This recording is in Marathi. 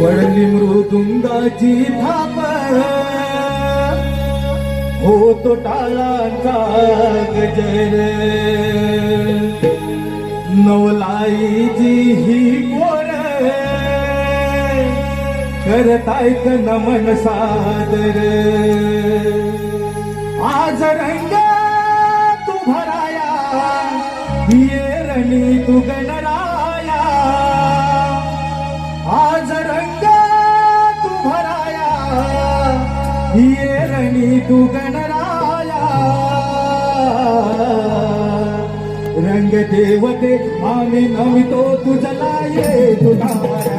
पडली मृदुंगाची थाप होतो टाळांचा गजर नवलाईची ही गोर करतायत नमन सादर आज रंग तू भराया ये रणी तू गणराया आज रंग तू भराया ये रणी तू गणराया रंग देवते आम्ही नमितो तुझला ये तुझा